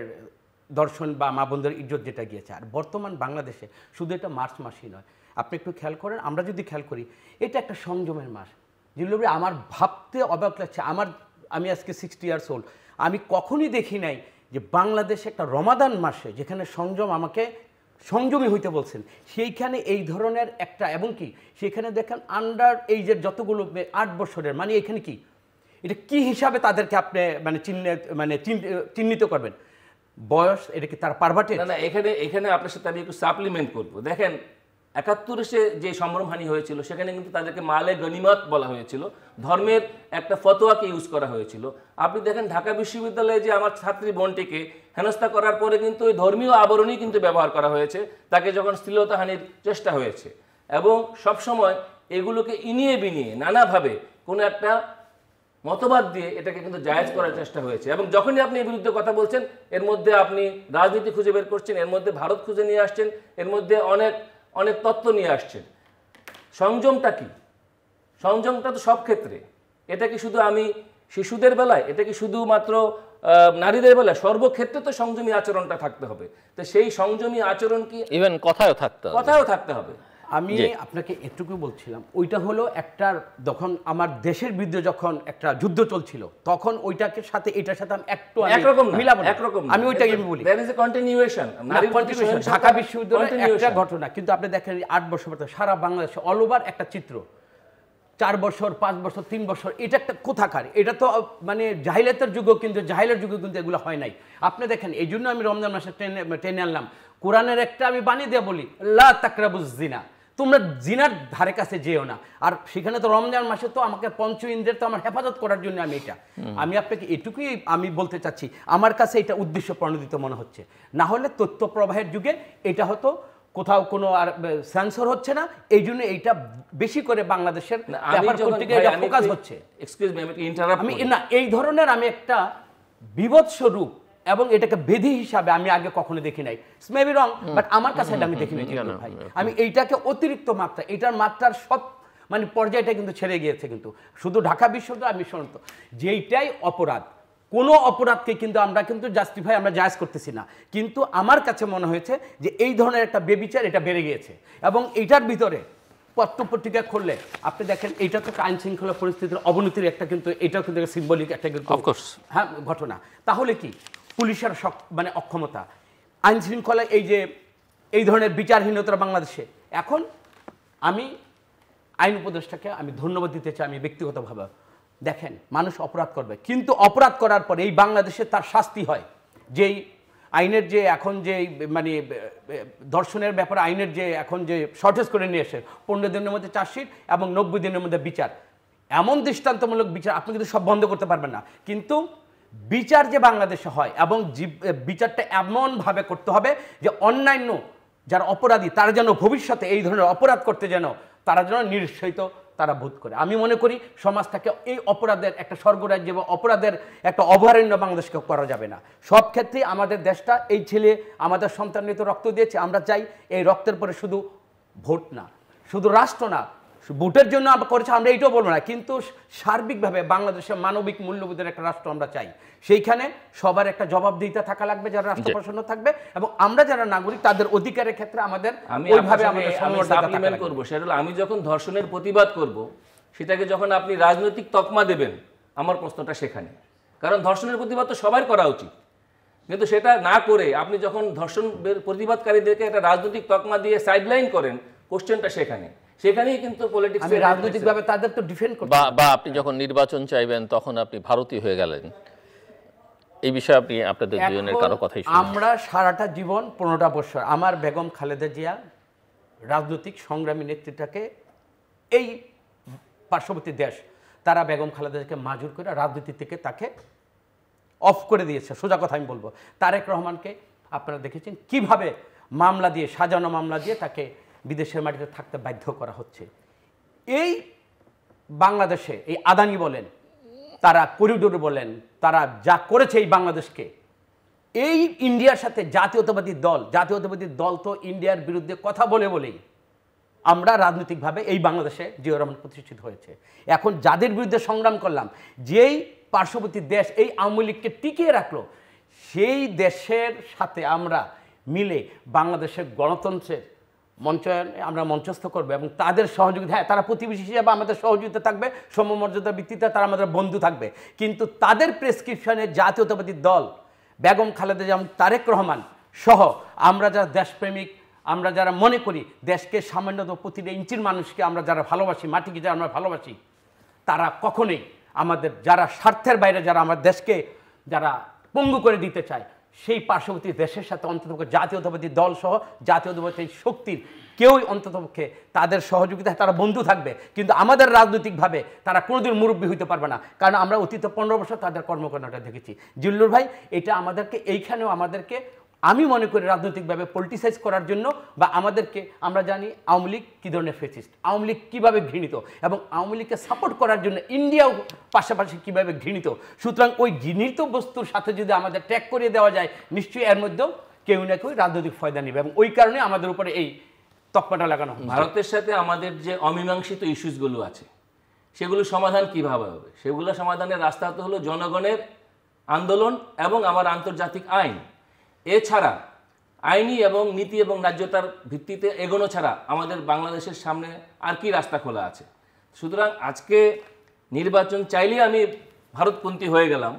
দর্শন বা মা বোনদের ইজ্জত যেটা গিয়েছে। আর বর্তমান বাংলাদেশে শুধু এটা মার্চ মাসই নয়, আপনি একটু খেয়াল করেন, আমরা যদি খেয়াল করি, এটা একটা সংযমের মাস। যেগুলো আমার ভাবতে অবাক লাগছে। আমি আজকে 60 ইয়ার্স ওল্ড, আমি কখনই দেখি নাই যে বাংলাদেশে একটা রমাদান মাসে, যেখানে সংযম আমাকে সংযমী হইতে বলছেন, সেইখানে এই ধরনের একটা, এবং কি সেখানে দেখেন আন্ডার এইজের যতগুলো 8 বছরের, মানে এখানে কি, এটা কি হিসাবে তাদেরকে আপনি মানে চিহ্নিত করবেন? বয়স, এটা কি তার পারভাটেড? না, এখানে আপনার সাথে আমি একটু সাপ্লিমেন্ট করবো। দেখেন, 71-এ যে সম্ভ্রমহানি হয়েছিল, সেখানে কিন্তু তাদেরকে মালে গনিমত বলা হয়েছিল, ধর্মের একটা ফতোয়াকে ইউজ করা হয়েছিল। আপনি দেখেন, ঢাকা বিশ্ববিদ্যালয়ে যে আমার ছাত্রী বোনটিকে হেনস্থা করার পরে কিন্তু ওই ধর্মীয় আবরণই কিন্তু ব্যবহার করা হয়েছে, তাকে যখন শ্লীলতাহানির চেষ্টা হয়েছে। এবং সবসময় এগুলোকে ইনিয়ে বিনিয়ে নানাভাবে কোনো একটা মতবাদ দিয়ে এটাকে কিন্তু জায়েজ করার চেষ্টা হয়েছে। এবং যখনই আপনি এর বিরুদ্ধে কথা বলছেন, এর মধ্যে আপনি রাজনীতি খুঁজে বের করছেন, এর মধ্যে ভারত খুঁজে নিয়ে আসছেন, এর মধ্যে অনেক তত্ত্ব নিয়ে আসছেন। সংযমটা কি? সংযমটা তো সব ক্ষেত্রে। এটা কি শুধু আমি শিশুদের বেলায়, এটা কি শুধুমাত্র নারীদের বেলায়? সর্বক্ষেত্রে তো সংযমী আচরণটা থাকতে হবে। তো সেই সংযমী আচরণ কি ইভেন কথায়ও থাকতে হবে। আমি আপনাকে এটুকু বলছিলাম, ওইটা হলো একটা, যখন আমার দেশের বিরুদ্ধে যখন একটা যুদ্ধ চলছিল, তখন ওইটাকে সাথে এটার সাথে আমি একটু একরকম মিলাবো না। একরকম আমি ওইটাকে বলি there is a continuation, Dhaka বিশ্ববিদ্যালয়ের একটা ঘটনা, কিন্তু আপনি দেখেন 8 বছর পর সারা বাংলাদেশে অল ওভার একটা চিত্র, 4 বছর, 5 বছর, 3 বছর, এটা একটা কোথাকার? এটা তো মানে জাহিলিয়াতের যুগও, কিন্তু জাহিলের যুগে কিন্তু এগুলো হয় নাই। আপনি দেখেন, এই জন্য আমি রমজান মাসে টেনে আনলাম কোরআনের একটা, আমি বানিয়ে দিয়ে বলি, লা তাকরাবুজ জিনা, তোমরা জিনার ধারে কাছে যেও না। আর সেখানে তো রমজান মাসে তো আমাকে পঞ্চ ইন্দ্রের তো আমার হেফাজত করার জন্য আমি আপনাকে এটুকুই আমি বলতে চাচ্ছি, আমার কাছে এটা উদ্দেশ্য প্রণোদিত মনে হচ্ছে। না হলে তথ্য প্রবাহের যুগে এটা হতো, কোথাও কোনো আর সেন্সর হচ্ছে না, এই জন্য এইটা বেশি করে বাংলাদেশের ফোকাস হচ্ছে। আমি না, এই ধরনের আমি একটা বিভৎস রূপ এবং এটাকে বেধি হিসাবে আমি আগে কখনো দেখি নাই। মেবি রং, বাট আমার কাছে এটা আমি দেখি নাই ভাই। আমি এইটাকে অতিরিক্ত মাত্রা, এটার মাত্রার সব মানে পর্যায়টা কিন্তু ছেড়ে গিয়েছে। কিন্তু শুধু ঢাকা বিশ্ববিদ্যালয় আমি শুনতো যেইটাই অপরাধ, কোনো অপরাধকে কিন্তু আমরা কিন্তু জাস্টিফাই, আমরা জায়েজ করতেছি না, কিন্তু আমার কাছে মনে হয়েছে যে এই ধরনের একটা বেবিচার এটা বেড়ে গিয়েছে। এবং এইটার ভিতরে পত্রপত্রিকা খুললে আপনি দেখেন এটা তো আইন শৃঙ্খলা পরিস্থিতির অবনতির একটা কিন্তু এটাও কিন্তু সিম্বলিক একটা কিন্তু হ্যাঁ ঘটনা। তাহলে কি পুলিশের মানে অক্ষমতা, আইন শৃঙ্খলা এই ধরনের বিচারহীনতা বাংলাদেশে। এখন আমি আইন উপদেষ্টাকে আমি ধন্যবাদ দিতে চাই আমি ব্যক্তিগতভাবে। দেখেন মানুষ অপরাধ করবে, কিন্তু অপরাধ করার পরে এই বাংলাদেশে তার শাস্তি হয়। যেই আইনের যে এখন যে মানে ধর্ষণের ব্যাপারে আইনের যে এখন যে শর্টেজ করে নিয়ে এসে 15 দিনের মধ্যে চার্জশিট এবং 90 দিনের মধ্যে বিচার, এমন দৃষ্টান্তমূলক বিচার আপনি কিন্তু সব বন্ধ করতে পারবেন না, কিন্তু বিচার যে বাংলাদেশে হয় এবং বিচারটা এমনভাবে করতে হবে যে অন্যান্য যারা অপরাধী তারা যেন ভবিষ্যতে এই ধরনের অপরাধ করতে যেন তারা যেন নিরুৎসাহিত তারা বোধ করে। আমি মনে করি সমাজটাকে এই অপরাধের একটা স্বর্গরাজ্য বা অপরাধের একটা অভয়ারণ্য বাংলাদেশকে করা যাবে না। সব ক্ষেত্রেই আমাদের দেশটা এই ছেলে আমাদের সন্তান নিয়ে তো রক্ত দিয়েছে, আমরা চাই এই রক্তের পরে শুধু ভোট না, শুধু রাষ্ট্র না, ভোটের জন্য আমরা করেছি আমরা এইটাও বলবো না, কিন্তু সার্বিকভাবে বাংলাদেশের মানবিক মূল্যবোধের একটা রাষ্ট্র আমরা চাই। সেইখানে সবার একটা জবাবদিহিতা থাকা লাগবে যারা রাষ্ট্র প্রশাসন থাকবে, এবং আমরা যারা নাগরিক তাদের অধিকারের ক্ষেত্রে আমাদের ওইভাবে আমাদের সাপ্লিমেন্ট করব। সেটা হলো আমি যখন ধর্ষণের প্রতিবাদ করব সেটাকে যখন আপনি রাজনৈতিক তকমা দেবেন, আমার প্রশ্নটা সেখানে। কারণ ধর্ষণের প্রতিবাদ তো সবার করা উচিত, কিন্তু সেটা না করে আপনি যখন ধর্ষণ প্রতিবাদকারীদেরকে একটা রাজনৈতিক তকমা দিয়ে সাইডলাইন করেন, কোশ্চেনটা সেখানেই কিন্তু পলিটিক্স রাজনৈতিকভাবে তাদের তো ডিফেন্ড করতে বা আপনি যখন নির্বাচন চাইবেন তখন আপনি ভারতীয় হয়ে গেলেন। এই বিষয়ে আপনি আপনাদের দুজনের কারো কথাই শুনুন। আমরা সারাটা জীবন 15টা বছর আমার বেগম খালেদা জিয়া রাজনৈতিক সংগ্রামী নেতৃত্বকে এই পার্শ্ববর্তী দেশ তারা বেগম খালেদা জিয়াকে মাজুর করে রাজনীতি থেকে তাকে অফ করে দিয়েছে। সোজা কথা আমি বলবো, তারেক রহমানকে আপনারা দেখেছেন কিভাবে মামলা দিয়ে, সাজানো মামলা দিয়ে তাকে বিদেশের মাটিতে থাকতে বাধ্য করা হচ্ছে। এই বাংলাদেশে এই আদানি বলেন, তারা করিডোর বলেন, তারা যা করেছে এই বাংলাদেশকে, এই ইন্ডিয়ার সাথে জাতীয়তাবাদী দল তো ইন্ডিয়ার বিরুদ্ধে কথা বলেই আমরা রাজনৈতিকভাবে এই বাংলাদেশে জিয়াউর রহমান প্রতিষ্ঠিত হয়েছে। এখন যাদের বিরুদ্ধে সংগ্রাম করলাম, যেই পার্শ্ববর্তী দেশ এই আওয়ামী লীগকে টিকিয়ে রাখলো, সেই দেশের সাথে আমরা মিলে বাংলাদেশের গণতন্ত্রের মঞ্চায়নে আমরা মঞ্চস্থ করবো এবং তাদের সহযোগিতা, হ্যাঁ তারা প্রতিবেশী হিসেবে আমাদের সহযোগিতা থাকবে, সমমর্যাদার ভিত্তিতে তারা আমাদের বন্ধু থাকবে, কিন্তু তাদের প্রেসক্রিপশনে জাতীয়তাবাদী দল বেগম খালেদা জিয়া, তারেক রহমান সহ আমরা যারা দেশপ্রেমিক, আমরা যারা মনে করি দেশকে সামান্যতম প্রতিটা ইঞ্চির মানুষকে আমরা যারা ভালোবাসি, মাটিকে যারা আমরা ভালোবাসি, তারা কখনোই আমাদের যারা স্বার্থের বাইরে যারা আমার দেশকে যারা পঙ্গু করে দিতে চায়, সেই পার্শ্ববর্তী দেশের সাথে অন্ততপক্ষে জাতীয়তাবাদী দল সহ জাতীয়তাবাদী শক্তির কেউই অন্ততপক্ষে তাদের সহযোগিতায় তারা বন্ধু থাকবে, কিন্তু আমাদের রাজনৈতিকভাবে তারা কোনোদিন মুরব্বী হইতে পারবে না, কারণ আমরা অতীত 15 বছর তাদের কর্মকাণ্ডটা দেখেছি। জিল্লুর ভাই, এটা আমাদেরকে এইখানেও আমাদেরকে আমি মনে করি রাজনৈতিকভাবে পলিটিসাইজ করার জন্য, বা আমাদেরকে আমরা জানি আওয়ামী লীগ কী ধরনের ফেসিস্ট, আওয়ামী লীগ কীভাবে ঘৃণিত, এবং আওয়ামী লীগকে সাপোর্ট করার জন্য ইন্ডিয়াও পাশাপাশি কীভাবে ঘৃণিত। সুতরাং ওই ঘৃণিত বস্তুর সাথে যদি আমাদের ট্যাগ করিয়ে দেওয়া যায়, নিশ্চয়ই এর মধ্যেও কেউ না কেউ রাজনৈতিক ফয়দা নেবে, এবং ওই কারণে আমাদের উপরে এই তকমাটা লাগানো হয়। ভারতের সাথে আমাদের যে অমীমাংসিত ইস্যুসগুলো আছে সেগুলো সমাধান কিভাবে হবে? সেগুলো সমাধানের রাস্তা তো হলো জনগণের আন্দোলন এবং আমার আন্তর্জাতিক আইন। এছাড়া আইনি এবং নীতি এবং ন্যায্যতার ভিত্তিতে এগোনো ছাড়া আমাদের বাংলাদেশের সামনে আর কি রাস্তা খোলা আছে? সুতরাং আজকে নির্বাচন চাইলেই আমি ভারতপন্থী হয়ে গেলাম,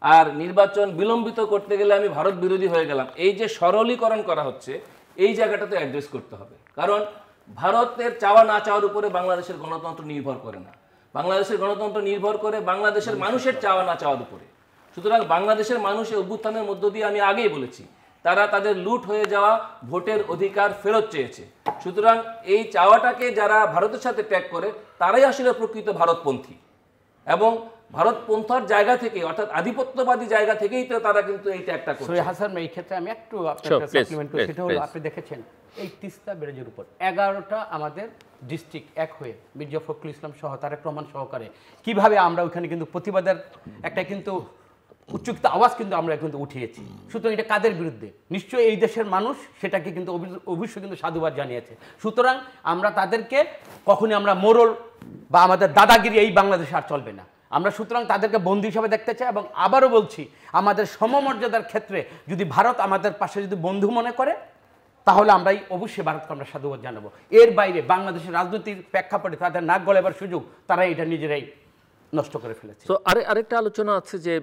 আর নির্বাচন বিলম্বিত করতে গেলে আমি ভারত বিরোধী হয়ে গেলাম, এই যে সরলীকরণ করা হচ্ছে, এই জায়গাটাতে অ্যাড্রেস করতে হবে। কারণ ভারতের চাওয়া না চাওয়ার উপরে বাংলাদেশের গণতন্ত্র নির্ভর করে না, বাংলাদেশের গণতন্ত্র নির্ভর করে বাংলাদেশের মানুষের চাওয়া না চাওয়ার উপরে। সুতরাং বাংলাদেশের মানুষের অভ্যুত্থানের মধ্য দিয়ে আমি আগেই বলেছি, তারা তাদের লুট হয়ে যাওয়া ভোটের অধিকার ফেরত চেয়েছে। সুতরাং এই চাওয়াটাকে যারা ভারতের সাথে ট্যাগ করে তারাই আসলে প্রকৃত ভারতপন্থী, এবং ভারতপন্থার জায়গা থেকে অর্থাৎ আধিপত্যবাদী জায়গা থেকেই তো তারা কিন্তু এই ট্যাগটা করছে। সৈয়দ হাসান, এই ক্ষেত্রে আমি একটু আপনাকে সাপ্লিমেন্ট করি, সেটা হলো আপনি দেখেছেন এই তিস্তা ব্যারেজের উপর 11টা আমাদের ডিস্ট্রিক্ট এক হয়ে মির্জা ফখরুল ইসলাম সহ তারেক রহমান সহকারে কিভাবে আমরা ওইখানে কিন্তু প্রতিবাদের একটা কিন্তু উচ্চকিত আওয়াজ কিন্তু আমরা কিন্তু উঠিয়েছি। সুতরাং এটা কাদের বিরুদ্ধে? নিশ্চয়ই এই দেশের মানুষ সেটাকে কিন্তু অবশ্যই কিন্তু সাধুবাদ জানিয়েছে। সুতরাং আমরা তাদেরকে কখনই আমরা মোরল বা আমাদের দাদাগিরি এই বাংলাদেশে আর চলবে না। আমরা সুতরাং তাদেরকে বন্ধু হিসাবে দেখতে চাই, এবং আবারও বলছি আমাদের সমমর্যাদার ক্ষেত্রে যদি ভারত আমাদের পাশে যদি বন্ধু মনে করে, তাহলে আমরাই অবশ্যই ভারতকে আমরা সাধুবাদ জানাবো। এর বাইরে বাংলাদেশের রাজনৈতিক প্রেক্ষাপটে তাদের নাক গলাবার সুযোগ তারা এটা নিজেরাই নষ্ট করে ফেলেছে। তো আরেকটা আলোচনা আছে যে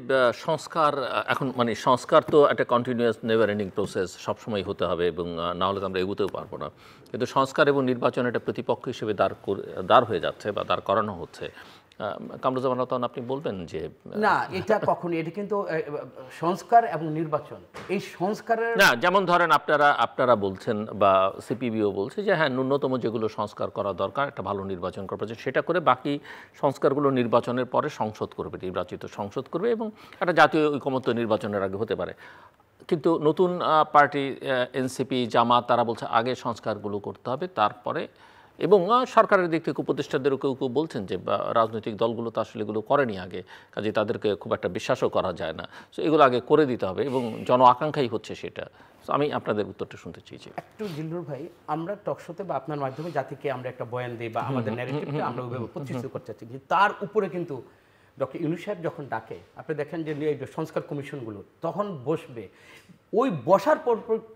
সংস্কার এখন মানে সংস্কার তো একটা কন্টিনিউয়াস নেভার এন্ডিং প্রসেস, সবসময় হতে হবে এবং না হলে তো আমরা এগোতেও পারবো না। কিন্তু সংস্কার এবং নির্বাচন একটা প্রতিপক্ষ হিসেবে দাঁড় হয়ে যাচ্ছে বা দাঁড় করানো হচ্ছে। কামরুজ্জামান রতন, আপনি বলবেন যে না, এটা কখনই, এটা কিন্তু সংস্কার এবং নির্বাচন, এই সংস্কারের না, যেমন ধরেন আপনারা বলছেন বা সিপিবিও বলছে যে হ্যাঁ ন্যূনতম যেগুলো সংস্কার করা দরকার, একটা ভালো নির্বাচন করা প্রয়োজন, সেটা করে বাকি সংস্কারগুলো নির্বাচনের পরে সংসদ করবে, নির্বাচিত সংসদ করবে এবং একটা জাতীয় ঐকমত্য নির্বাচনের আগে হতে পারে। কিন্তু নতুন পার্টি এনসিপি, জামাত তারা বলছে আগে সংস্কারগুলো করতে হবে তারপরে, এবং সরকারের দিক থেকে উপদেষ্টাদেরও কেউ কেউ বলছেন যে রাজনৈতিক দলগুলো তো আসলে এগুলো করেনি আগে, কাজে তাদেরকে খুব একটা বিশ্বাসও করা যায় না, সো এগুলো আগে করে দিতে হবে এবং জন আকাঙ্ক্ষাই হচ্ছে সেটা। সো আমি আপনাদের উত্তরটা শুনতে চেয়েছি। একটু জিল্লুর ভাই, আমরা টকশোতে বা আপনার মাধ্যমে জাতিকে আমরা একটা বয়ান দিই বা আমাদের ন্যারেটিভটা আমরা ওইভাবে প্রতিষ্ঠিত করতে চাচ্ছি, কিন্তু তার উপরে কিন্তু ডক্টর ইউনূস সাহেব যখন ডাকে, আপনি দেখেন যে এই সংস্কার কমিশনগুলো তখন বসবে, ওই বসার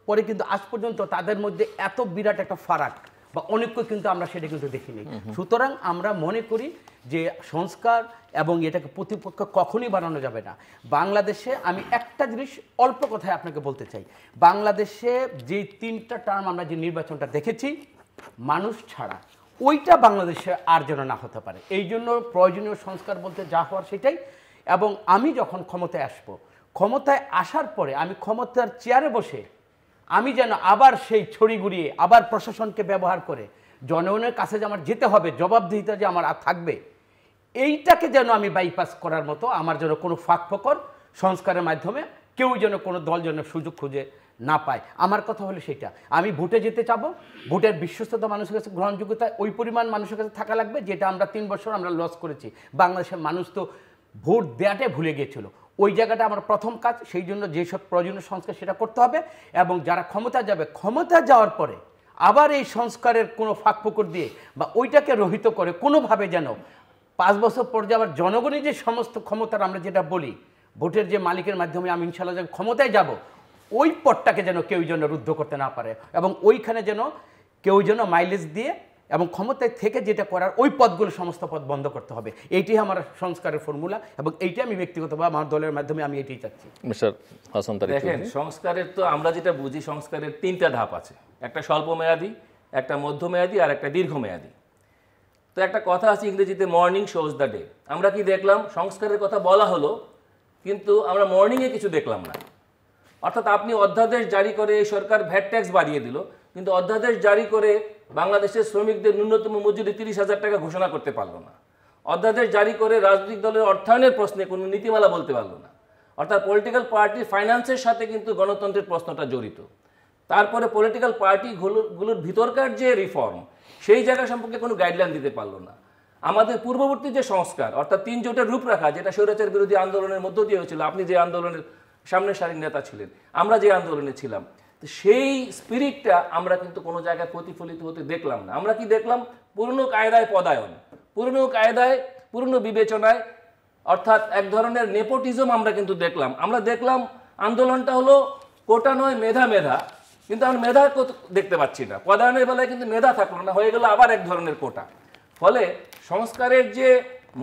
পরে কিন্তু আজ পর্যন্ত তাদের মধ্যে এত বিরাট একটা ফারাক বা অনৈক্য কিন্তু আমরা সেটা কিন্তু দেখিনি। সুতরাং আমরা মনে করি যে সংস্কার এবং এটাকে প্রতিপক্ষ কখনই বানানো যাবে না। বাংলাদেশে আমি একটা জিনিস অল্প কথায় আপনাকে বলতে চাই, বাংলাদেশে যে 3টা টার্ম আমরা যে নির্বাচনটা দেখেছি মানুষ ছাড়া, ওইটা বাংলাদেশে আর যেন না হতে পারে। এই জন্য প্রয়োজনীয় সংস্কার বলতে যা হওয়ার সেটাই। এবং আমি যখন ক্ষমতায় আসব, ক্ষমতায় আসার পরে আমি ক্ষমতার চেয়ারে বসে আমি যেন আবার সেই ছড়ি ঘুরিয়ে আবার প্রশাসনকে ব্যবহার করে জনগণের কাছে যে আমার যেতে হবে, জবাবদিহিতা যে আমার আর থাকবে, এইটাকে যেন আমি বাইপাস করার মতো আমার যেন কোনো ফাঁক ফোকর সংস্কারের মাধ্যমে কেউ যেন কোনো দল যেন সুযোগ খুঁজে না পায়। আমার কথা হলো সেটা, আমি ভোটে যেতে চাবো, ভোটের বিশ্বস্ততা মানুষের কাছে, গ্রহণযোগ্যতা ওই পরিমাণ মানুষের কাছে থাকা লাগবে যেটা আমরা 3 বছর আমরা লস করেছি। বাংলাদেশের মানুষ তো ভোট দেওয়াটাই ভুলে গিয়েছিল, ওই জায়গাটা আমার প্রথম কাজ। সেই জন্য যেসব প্রয়োজনীয় সংস্কার সেটা করতে হবে এবং যারা ক্ষমতা যাবে, ক্ষমতা যাওয়ার পরে আবার এই সংস্কারের কোনো ফাঁক ফোকর দিয়ে বা ওইটাকে রহিত করে কোনোভাবে যেন 5 বছর পর যে আবার জনগণের যে সমস্ত ক্ষমতার আমরা যেটা বলি ভোটের যে মালিকের মাধ্যমে আমি ইনশাআল্লাহ যখন ক্ষমতায় যাব, ওই পথটাকে যেন কেউ যেন রুদ্ধ করতে না পারে এবং ওইখানে যেন কেউ যেন মাইলেজ দিয়ে এবং ক্ষমতায় থেকে যেটা করার ওই পদগুলো সমস্ত পদ বন্ধ করতে হবে। এইটাই আমার সংস্কারের ফর্মুলা এবং এইটাই আমি ব্যক্তিগতভাবে আমার দলের মাধ্যমে আমি এটাই চাচ্ছি। মিস্টার হাসান তারিক, দেখেন, সংস্কারের তো আমরা যেটা বুঝি সংস্কারের 3টা ধাপ আছে, একটা স্বল্প মেয়াদী, একটা মধ্যমেয়াদী আর একটা দীর্ঘমেয়াদী। তো একটা কথা আছে ইংরেজিতে, মর্নিং শোজ দ্য ডে। আমরা কি দেখলাম, সংস্কারের কথা বলা হলো কিন্তু আমরা মর্নিংয়ে কিছু দেখলাম না। অর্থাৎ আপনি অধ্যাদেশ জারি করে এই সরকার ভ্যাট ট্যাক্স বাড়িয়ে দিল, কিন্তু অধ্যাদেশ জারি করে বাংলাদেশের শ্রমিকদের ন্যূনতম মজুরি 30,000 টাকা ঘোষণা করতে পারলো না। অধ্যাদেশ জারি করে রাজনৈতিক দলের অর্থায়নের প্রশ্নে কোনো নীতিমালা বলতে পারলো না। অর্থাৎ পলিটিক্যাল পার্টির ফাইন্যান্সের সাথে কিন্তু গণতন্ত্রের প্রশ্নটা জড়িত। তারপরে পলিটিক্যাল পার্টিগুলোর ভিতরকার যে রিফর্ম, সেই জায়গা সম্পর্কে কোনো গাইডলাইন দিতে পারলো না। আমাদের পূর্ববর্তী যে সংস্কার, অর্থাৎ 3 জোটের রূপরেখা, যেটা স্বৈরাচার বিরোধী আন্দোলনের মধ্য দিয়ে হয়েছিল, আপনি যে আন্দোলনের সামনের সারির নেতা ছিলেন, আমরা যে আন্দোলনে ছিলাম, সেই স্পিরিটটা আমরা কিন্তু কোনো জায়গায় প্রতিফলিত হতে দেখলাম না। আমরা কি দেখলাম, পুরনো কায়দায় পদায়ন, পুরনো কায়দায়, পুরনো বিবেচনায়, অর্থাৎ এক ধরনের নেপোটিজম আমরা কিন্তু দেখলাম। আমরা দেখলাম আন্দোলনটা হলো কোটা নয় মেধা, কিন্তু আমরা মেধা দেখতে পাচ্ছি না। পদায়নের বেলায় কিন্তু মেধা থাকলো না, হয়ে গেল আবার এক ধরনের কোটা। ফলে সংস্কারের যে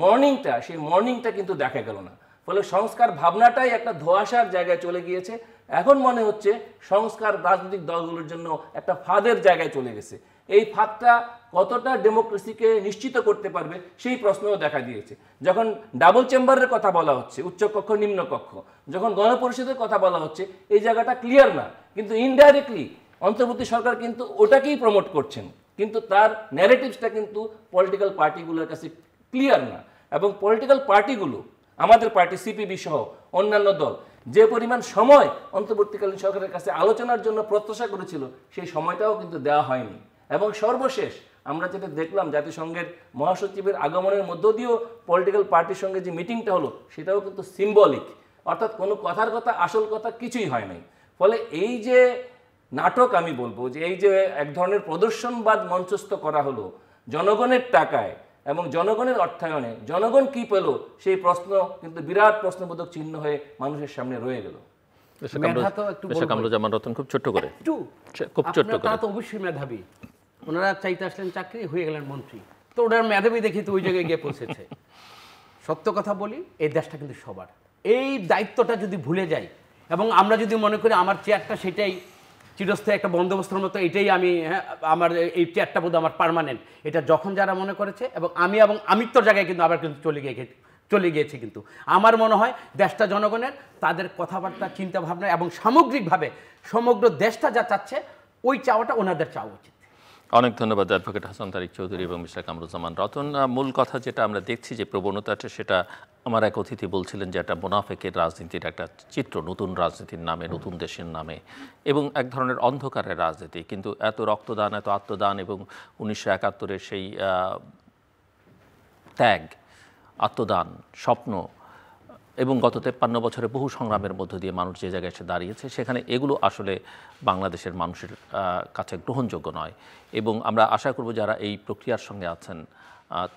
মর্নিংটা, সেই মর্নিংটা কিন্তু দেখা গেল না। ফলে সংস্কার ভাবনাটাই একটা ধোঁয়াশার জায়গায় চলে গিয়েছে। এখন মনে হচ্ছে সংস্কার রাজনৈতিক দলগুলোর জন্য একটা ফাঁদের জায়গায় চলে গেছে। এই ফাঁদটা কতটা ডেমোক্রেসিকে নিশ্চিত করতে পারবে সেই প্রশ্নও দেখা দিয়েছে। যখন ডাবল চেম্বারের কথা বলা হচ্ছে, উচ্চকক্ষ নিম্নকক্ষ, যখন গণপরিষদের কথা বলা হচ্ছে, এই জায়গাটা ক্লিয়ার না, কিন্তু ইনডাইরেক্টলি অন্তর্বর্তী সরকার কিন্তু ওটাকেই প্রমোট করছেন, কিন্তু তার ন্যারেটিভসটা কিন্তু পলিটিক্যাল পার্টিগুলোর কাছে ক্লিয়ার না। এবং পলিটিক্যাল পার্টিগুলো, আমাদের পার্টি সিপিবি সহ অন্যান্য দল, যে পরিমাণ সময় অন্তর্বর্তীকালীন সরকারের কাছে আলোচনার জন্য প্রত্যাশা করেছিল, সেই সময়টাও কিন্তু দেওয়া হয়নি। এবং সর্বশেষ আমরা যেটা দেখলাম, জাতিসংঘের মহাসচিবের আগমনের মধ্য দিয়েও পলিটিক্যাল পার্টির সঙ্গে যে মিটিংটা হলো, সেটাও কিন্তু সিম্বলিক, অর্থাৎ কোনো কথার কথা, আসল কথা কিছুই হয় নাই। ফলে এই যে নাটক, আমি বলবো যে এই যে এক ধরনের প্রদর্শনবাদ মঞ্চস্থ করা হলো জনগণের টাকায় এবং জনগণের অর্থায়নে, জনগণ কি পেল সেই প্রশ্ন কিন্তু বিরাট প্রশ্নবোধক চিহ্ন হয়ে মানুষের সামনে রয়ে গেল। মেধা তো একটু পেশা কামরুজ্জামান রতন খুব ছোট্ট করে একটু খুব ছোট্ট করে তারা তো অবশ্যই মেধাবী, ওনারা চাইতে আসলেন চাকরি, হয়ে গেলেন মন্ত্রী, তো ওনার মেধাবী দেখি তো ওই জায়গায় গিয়ে পৌঁছেছে। সত্য কথা বলি, এই দেশটা কিন্তু সবার। এই দায়িত্বটা যদি ভুলে যাই এবং আমরা যদি মনে করি আমার চেয়ারটা সেটাই চিরস্থায়ী একটা বন্দোবস্তের মতো, এটাই আমি, হ্যাঁ আমার এই চেয়ারটা বোধ আমার পার্মানেন্ট, এটা যখন যারা মনে করেছে এবং আমিত্বর জায়গায় কিন্তু আবার কিন্তু চলে গিয়েছে। কিন্তু আমার মনে হয় দেশটা জনগণের, তাদের কথাবার্তা, চিন্তা ভাবনা এবং সামগ্রিকভাবে সমগ্র দেশটা যা চাচ্ছে ওই চাওয়াটা ওনাদের চাওয়া উচিত। অনেক ধন্যবাদ অ্যাডভোকেট হাসান তারিক চৌধুরী এবং মিস্টার কামরুজ্জামান রতন। মূল কথা যেটা আমরা দেখছি যে প্রবণতাটা, সেটা আমার এক অতিথি বলছিলেন যে একটা মুনাফেকের রাজনীতির একটা চিত্র, নতুন রাজনীতির নামে, নতুন দেশের নামে, এবং এক ধরনের অন্ধকারের রাজনীতি। কিন্তু এত রক্তদান, এত আত্মদান এবং 1971-এর সেই ত্যাগ, আত্মদান, স্বপ্ন এবং গত 53 বছরে বহু সংগ্রামের মধ্য দিয়ে মানুষ যে জায়গায় এসে দাঁড়িয়েছে, সেখানে এগুলো আসলে বাংলাদেশের মানুষের কাছে গ্রহণযোগ্য নয়। এবং আমরা আশা করব যারা এই প্রক্রিয়ার সঙ্গে আছেন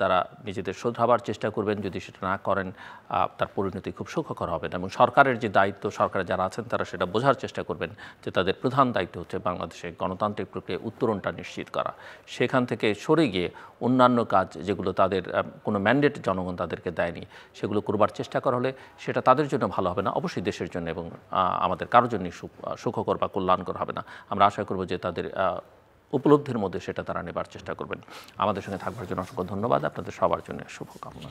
তারা নিজেদের শোধরাবার চেষ্টা করবেন। যদি সেটা না করেন তার পরিণতি খুব সুখকর হবে না। এবং সরকারের যে দায়িত্ব, সরকারে যারা আছেন তারা সেটা বোঝার চেষ্টা করবেন যে তাদের প্রধান দায়িত্ব হচ্ছে বাংলাদেশের গণতান্ত্রিক প্রক্রিয়ায় উত্তরণটা নিশ্চিত করা। সেখান থেকে সরে গিয়ে অন্যান্য কাজ যেগুলো তাদের কোনো ম্যান্ডেট জনগণ তাদেরকে দেয়নি, সেগুলো করবার চেষ্টা করা হলে সেটা তাদের জন্য ভালো হবে না, অবশ্যই দেশের জন্য এবং আমাদের কারোর জন্যই সুখকর বা কল্যাণকর হবে না। আমরা আশা করব যে তাদের উপলব্ধির মধ্যে সেটা তারা নেবার চেষ্টা করবেন। আমাদের সঙ্গে থাকবার জন্য অসংখ্য ধন্যবাদ। আপনাদের সবার জন্য শুভকামনা।